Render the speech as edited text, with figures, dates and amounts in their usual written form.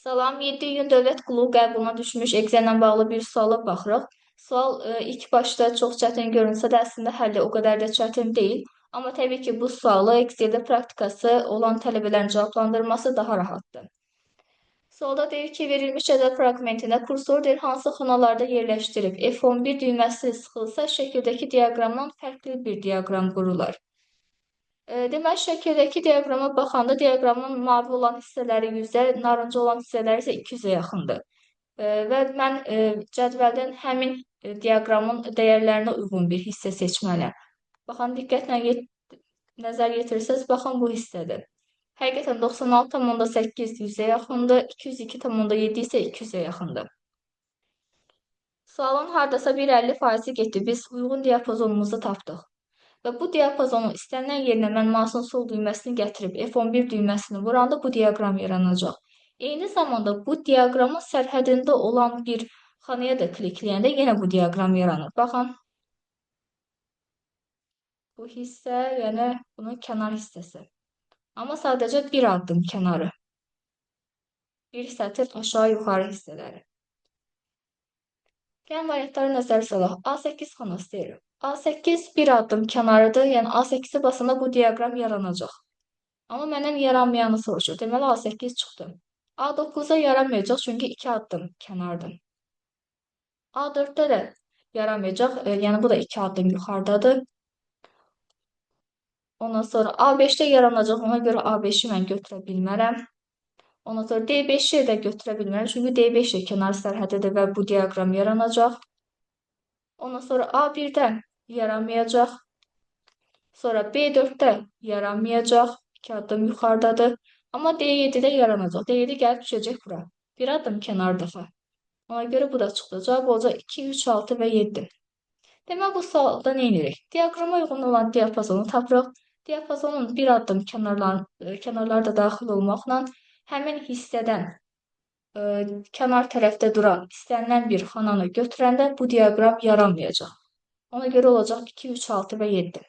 Salam, 7 iyun Dövlət Qulu qəbuluna düşmüş egzamla bağlı bir suala baxırıq. Sual ilk başta çox çətin görünsə də əslində həlli o qədər də çətin deyil. Amma təbii ki, bu sualı Excel-də praktikası olan tələbələrin cavablandırması daha rahatdır. Sualda deyir ki, verilmiş cədvəl fraqmentində kursor deyir hansı xanalarda yerləşdirib F11 düyməsi sıxılsa şəkildəki diaqramdan fərqli bir diaqram qurular. Deməli, şəkildəki diaqrama baxanda diaqramın mavi olan hissələri 100-ə, narıncı olan hissələri isə 200-ə yaxındır. Və mən cədvəldən həmin diaqramın dəyərlərinə uyğun bir hissə seçməliyəm. Baxın, diqqətlə nəzər yetirirsəz, baxın bu hissədir. Həqiqətən 96,8 100-ə yaxındır, 202,7 isə 200-ə yaxındır. Sualın hardasa 1,50% getdi. Biz uyğun diapazonumuzu tapdıq. Və bu diapazonun istənilən yerinə mən mouse'un sol düyməsini gətirib F11 düyməsini vuranda bu diaqram yaranacaq. Eyni zamanda bu diaqramın sərhədində olan bir xanaya da klikləyəndə yenə bu diaqram yaranır. Baxın. Bu hissə, yəni bunun kənar hissəsi. Amma sadəcə bir addım kənarı. Bir sətir aşağı-yuxarı hissələri. Gəlin variantları nəzərə salaq. A8 xanası deyirik. A8 bir addım kənarıdır, yəni A8-i basanda bu diaqram yaranacaq. Amma məndən yaranmayanı soruşur. Deməli, A8 çıxdı. A9-a yaramayacaq, çünki 2 addım kənardır. A4-də də yaramayacaq, yəni bu da 2 addım yuxarıdadır. Ondan sonra A5-də yaranacaq, ona görə A5-i mən götürə bilmərəm. Ondan sonra D5-i də götürə bilmərəm, çünki D5 də kənar sərhədidir və bu diaqram yaranacaq. Ondan sonra A1-də yaramayacaq. Sonra B4-də yaramayacaq. 2 addım yuxarıdadır. Amma D7-də yaranacaq. D7 gəlib düşəcək bura. Bir addım kənardadır. Ona görə bu da çıxdı. Cavab olacaq 2, 3, 6 və 7. Demək, bu sualda nə edirik? Diaqrama uyğun olan diapazonu tapırıq. Diapazonun bir addım kənarları da daxil olmaqla həmin hissədən kənar tərəfdə duran istənilən bir xananı götürəndə bu diaqram yaranmayacaq. Ona görə olacaq 2, 3, 6 və 7.